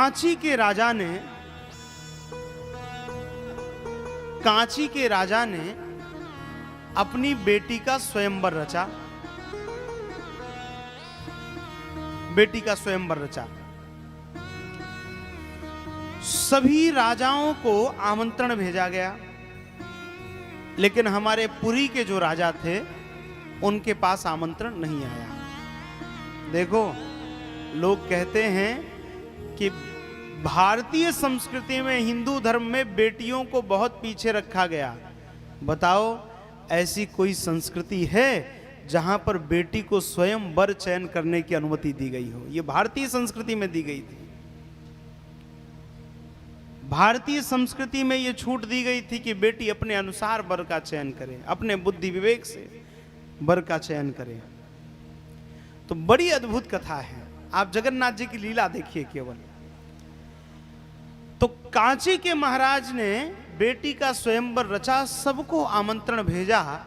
कांची के राजा ने अपनी बेटी का स्वयंवर रचा। सभी राजाओं को आमंत्रण भेजा गया, लेकिन हमारे पुरी के जो राजा थे उनके पास आमंत्रण नहीं आया। देखो, लोग कहते हैं कि भारतीय संस्कृति में, हिंदू धर्म में बेटियों को बहुत पीछे रखा गया। बताओ, ऐसी कोई संस्कृति है जहां पर बेटी को स्वयं वर चयन करने की अनुमति दी गई हो? ये भारतीय संस्कृति में दी गई थी। भारतीय संस्कृति में यह छूट दी गई थी कि बेटी अपने अनुसार वर का चयन करे, अपने बुद्धि विवेक से वर का चयन करे। तो बड़ी अद्भुत कथा है। आप जगन्नाथ जी की लीला देखिए केवल। तो कांची के महाराज ने बेटी का स्वयंवर रचा, सबको आमंत्रण भेजा,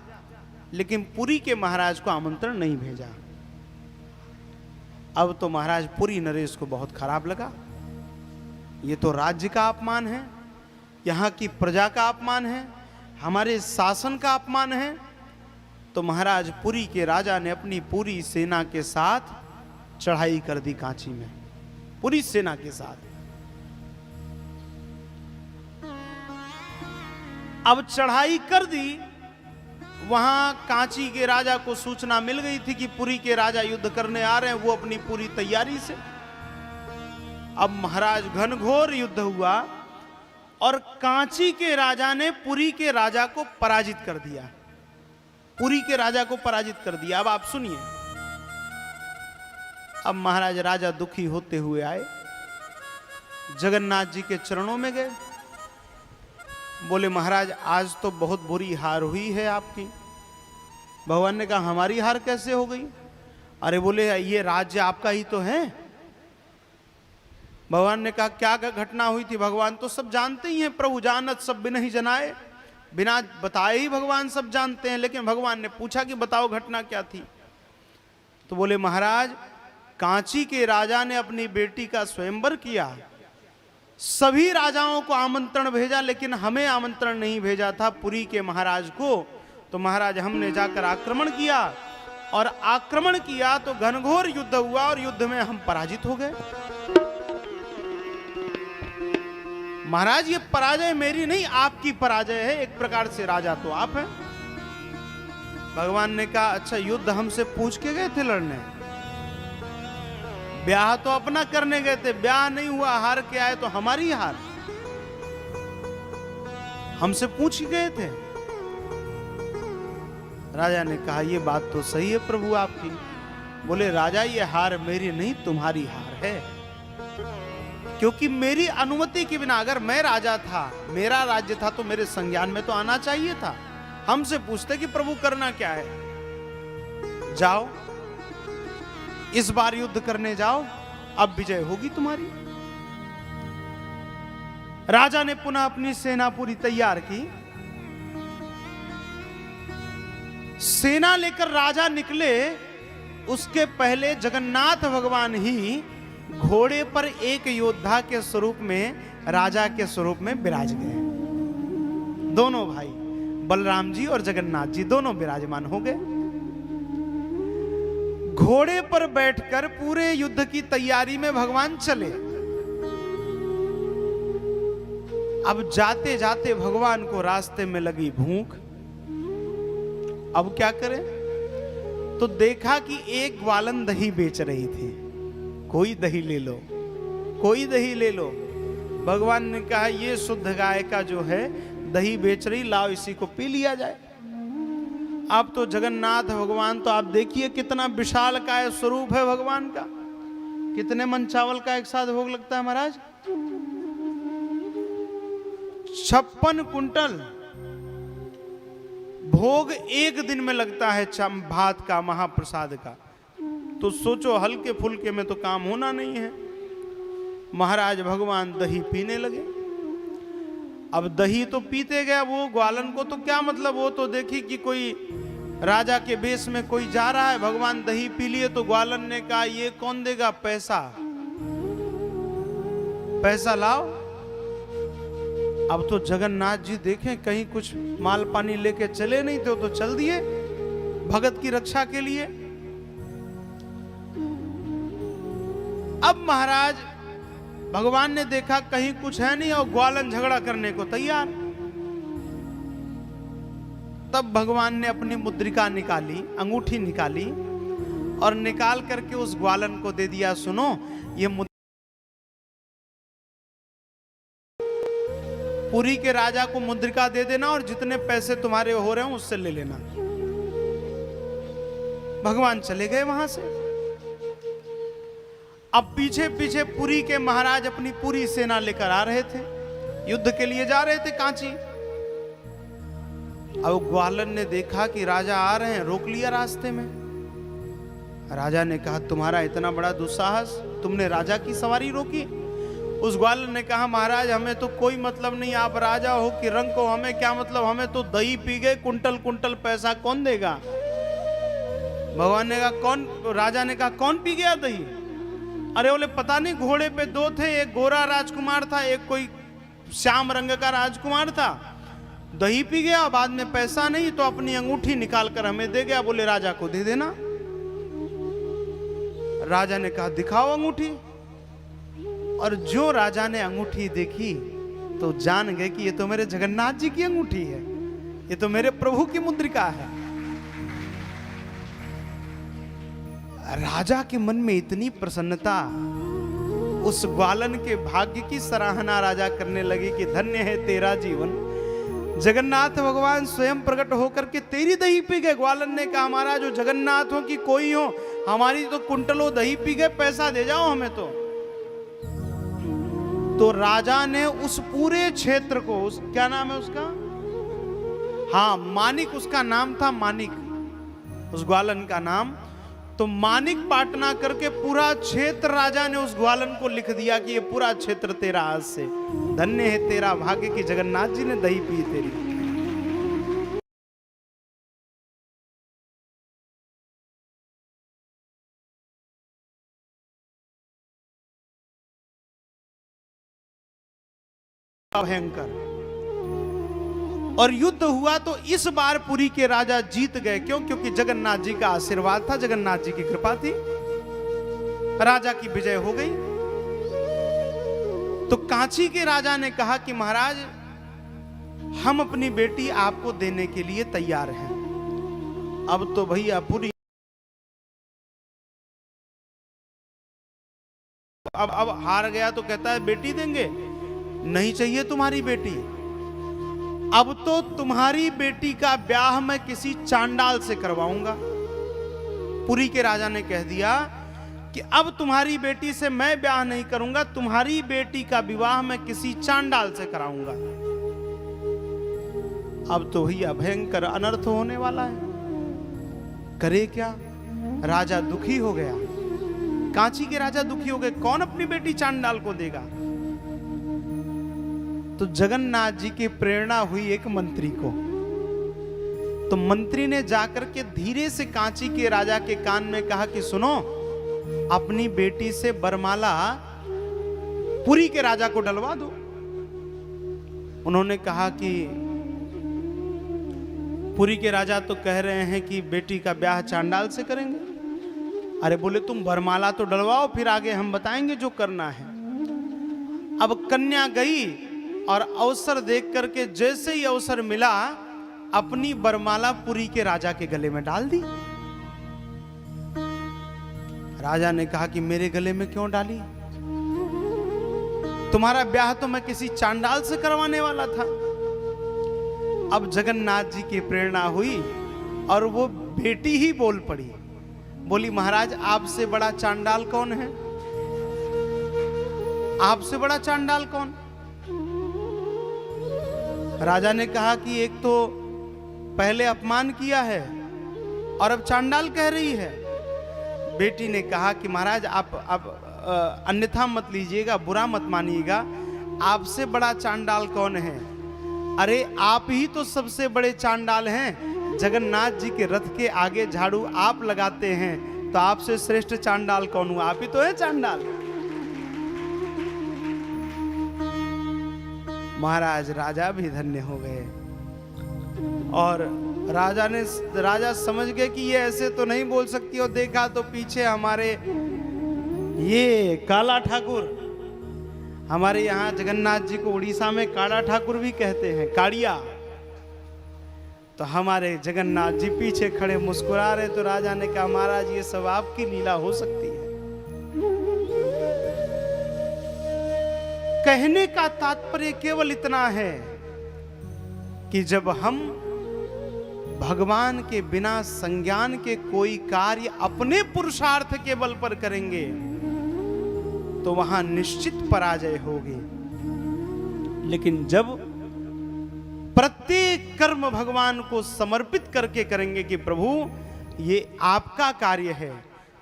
लेकिन पुरी के महाराज को आमंत्रण नहीं भेजा। अब तो महाराज पुरी नरेश को बहुत खराब लगा। ये तो राज्य का अपमान है, यहां की प्रजा का अपमान है, हमारे शासन का अपमान है। तो महाराज पुरी के राजा ने अपनी पूरी सेना के साथ चढ़ाई कर दी कांची में, पूरी सेना के साथ। अब चढ़ाई कर दी, वहां कांची के राजा को सूचना मिल गई थी कि पुरी के राजा युद्ध करने आ रहे हैं, वो अपनी पूरी तैयारी से। अब महाराज घनघोर युद्ध हुआ और कांची के राजा ने पुरी के राजा को पराजित कर दिया। पुरी के राजा को पराजित कर दिया। अब आप सुनिए। अब महाराज राजा दुखी होते हुए आए, जगन्नाथ जी के चरणों में गए, बोले महाराज आज तो बहुत बुरी हार हुई है आपकी। भगवान ने कहा हमारी हार कैसे हो गई? अरे बोले ये राज्य आपका ही तो है। भगवान ने कहा क्या घटना हुई थी? भगवान तो सब जानते ही हैं, प्रभु जानत सब बिना ही जनाए, बिना बताए ही भगवान सब जानते हैं। लेकिन भगवान ने पूछा कि बताओ घटना क्या थी? तो बोले महाराज कांची के राजा ने अपनी बेटी का स्वयंवर किया, सभी राजाओं को आमंत्रण भेजा, लेकिन हमें आमंत्रण नहीं भेजा था, पुरी के महाराज को। तो महाराज हमने जाकर आक्रमण किया, और आक्रमण किया तो घनघोर युद्ध हुआ, और युद्ध में हम पराजित हो गए। महाराज ये पराजय मेरी नहीं, आपकी पराजय है। एक प्रकार से राजा तो आप हैं। भगवान ने कहा अच्छा युद्ध हमसे पूछ के गए थे लड़ने? ब्याह तो अपना करने गए थे, ब्याह नहीं हुआ, हार के आए तो हमारी हार, हमसे पूछ गए थे। राजा ने कहा ये बात तो सही है प्रभु आपकी। बोले राजा ये हार मेरी नहीं, तुम्हारी हार है, क्योंकि मेरी अनुमति के बिना, अगर मैं राजा था, मेरा राज्य था, तो मेरे संज्ञान में तो आना चाहिए था। हमसे पूछते कि प्रभु करना क्या है, जाओ इस बार युद्ध करने जाओ, अब विजय होगी तुम्हारी। राजा ने पुनः अपनी सेना पूरी तैयार की। सेना लेकर राजा निकले, उसके पहले जगन्नाथ भगवान ही घोड़े पर एक योद्धा के स्वरूप में, राजा के स्वरूप में विराज गए। दोनों भाई बलराम जी और जगन्नाथ जी दोनों विराजमान हो गए। घोड़े पर बैठकर पूरे युद्ध की तैयारी में भगवान चले। अब जाते जाते भगवान को रास्ते में लगी भूख। अब क्या करें? तो देखा कि एक ग्वालन दही बेच रही थी। कोई दही ले लो, कोई दही ले लो। भगवान ने कहा ये शुद्ध गाय का जो है दही बेच रही, लाओ इसी को पी लिया जाए। अब तो जगन्नाथ भगवान तो आप देखिए कितना विशाल काय स्वरूप है भगवान का। कितने मन चावल का एक साथ भोग लगता है महाराज? 56 कुंटल भोग एक दिन में लगता है भात का, महाप्रसाद का। तो सोचो हल्के फुल्के में तो काम होना नहीं है। महाराज भगवान दही पीने लगे। अब दही तो पीते गया, वो ग्वालन को तो क्या मतलब, वो तो देखी कि कोई राजा के बेस में कोई जा रहा है, भगवान दही पी लिए। तो ग्वालन ने कहा ये कौन देगा पैसा? पैसा लाओ। अब तो जगन्नाथ जी देखें कहीं कुछ माल पानी लेके चले नहीं थे, तो चल दिए भगत की रक्षा के लिए। अब महाराज भगवान ने देखा कहीं कुछ है नहीं और ग्वालन झगड़ा करने को तैयार। तब भगवान ने अपनी मुद्रिका निकाली, अंगूठी निकाली और निकाल करके उस ग्वालन को दे दिया। सुनो, ये पुरी के राजा को मुद्रिका दे देना और जितने पैसे तुम्हारे हो रहे हो उससे ले लेना। भगवान चले गए वहां से। अब पीछे पीछे पुरी के महाराज अपनी पूरी सेना लेकर आ रहे थे, युद्ध के लिए जा रहे थे कांची। अब ग्वालन ने देखा कि राजा आ रहे हैं, रोक लिया रास्ते में। राजा ने कहा, तुम्हारा इतना बड़ा दुस्साहस, तुमने राजा की सवारी रोकी? उस ग्वालन ने कहा, महाराज हमें तो कोई मतलब नहीं, आप राजा हो कि रंग को हमें क्या मतलब, हमें तो दही पी गए, कुंटल कुंटल पैसा कौन देगा? भगवान ने कहा कौन? राजा ने कहा कौन पी गया दही? अरे बोले पता नहीं, घोड़े पे दो थे, एक गोरा राजकुमार था, एक कोई श्याम रंग का राजकुमार था, दही पी गया, बाद में पैसा नहीं तो अपनी अंगूठी निकाल कर हमें दे गया, बोले राजा को दे देना। राजा ने कहा दिखाओ अंगूठी। और जो राजा ने अंगूठी देखी तो जान गए कि ये तो मेरे जगन्नाथ जी की अंगूठी है, ये तो मेरे प्रभु की मुद्रिका है। राजा के मन में इतनी प्रसन्नता, उस ग्वालन के भाग्य की सराहना राजा करने लगे कि धन्य है तेरा जीवन, जगन्नाथ भगवान स्वयं प्रकट होकर के तेरी दही पी गए। ग्वालन ने कहा महाराज जो जगन्नाथ हो कि कोई हो, हमारी तो कुंटलों दही पी गए, पैसा दे जाओ हमें। तो राजा ने उस पूरे क्षेत्र को, क्या नाम है उसका? हाँ, मानिक उसका नाम था, मानिक उस ग्वालन का नाम। तो मानिक पाटना करके पूरा क्षेत्र राजा ने उस ग्वालन को लिख दिया कि ये पूरा क्षेत्र तेरा आज से, धन्य है तेरा भाग्य कि जगन्नाथ जी ने दही पी तेरी। भयंकर। और युद्ध हुआ तो इस बार पुरी के राजा जीत गए। क्यों? क्योंकि जगन्नाथ जी का आशीर्वाद था, जगन्नाथ जी की कृपा थी, राजा की विजय हो गई। तो कांची के राजा ने कहा कि महाराज हम अपनी बेटी आपको देने के लिए तैयार हैं। अब तो भैया पुरी अब हार गया तो कहता है बेटी देंगे, नहीं चाहिए तुम्हारी बेटी। अब तो तुम्हारी बेटी का ब्याह मैं किसी चांडाल से करवाऊंगा। पुरी के राजा ने कह दिया कि अब तुम्हारी बेटी से मैं ब्याह नहीं करूंगा, तुम्हारी बेटी का विवाह मैं किसी चांडाल से कराऊंगा। अब तो भैया भयंकर अनर्थ होने वाला है, करे क्या? राजा दुखी हो गया, कांची के राजा दुखी हो गए, कौन अपनी बेटी चांडाल को देगा? तो जगन्नाथ जी की प्रेरणा हुई एक मंत्री को। तो मंत्री ने जाकर के धीरे से कांची के राजा के कान में कहा कि सुनो, अपनी बेटी से बरमाला पुरी के राजा को डलवा दो। उन्होंने कहा कि पुरी के राजा तो कह रहे हैं कि बेटी का ब्याह चांडाल से करेंगे। अरे बोले तुम बरमाला तो डलवाओ, फिर आगे हम बताएंगे जो करना है। अब कन्या गई और अवसर देख करके जैसे ही अवसर मिला अपनी बरमाला पुरी के राजा के गले में डाल दी। राजा ने कहा कि मेरे गले में क्यों डाली? तुम्हारा ब्याह तो मैं किसी चांडाल से करवाने वाला था। अब जगन्नाथ जी की प्रेरणा हुई और वो बेटी ही बोल पड़ी, बोली महाराज आपसे बड़ा चांडाल कौन है? आपसे बड़ा चांडाल कौन? राजा ने कहा कि एक तो पहले अपमान किया है और अब चांडाल कह रही है। बेटी ने कहा कि महाराज आप अन्यथा मत लीजिएगा, बुरा मत मानिएगा, आपसे बड़ा चांडाल कौन है? अरे आप ही तो सबसे बड़े चांडाल हैं। जगन्नाथ जी के रथ के आगे झाड़ू आप लगाते हैं, तो आपसे श्रेष्ठ चांडाल कौन हुआ? आप ही तो है चांडाल। महाराज राजा भी धन्य हो गए। और राजा समझ गए कि ये ऐसे तो नहीं बोल सकती, और देखा तो पीछे हमारे ये काला ठाकुर, हमारे यहाँ जगन्नाथ जी को उड़ीसा में काला ठाकुर भी कहते हैं, काड़िया। तो हमारे जगन्नाथ जी पीछे खड़े मुस्कुरा रहे। तो राजा ने कहा महाराज ये सब आपकी लीला हो सकती है। कहने का तात्पर्य केवल इतना है कि जब हम भगवान के बिना संज्ञान के कोई कार्य अपने पुरुषार्थ के बल पर करेंगे तो वहां निश्चित पराजय होगी। लेकिन जब प्रत्येक कर्म भगवान को समर्पित करके करेंगे कि प्रभु ये आपका कार्य है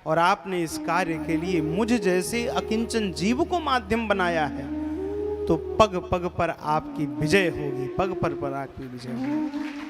और आपने इस कार्य के लिए मुझ जैसे अकिंचन जीव को माध्यम बनाया है, तो पग पग पर आपकी विजय होगी, पग पर आपकी विजय होगी।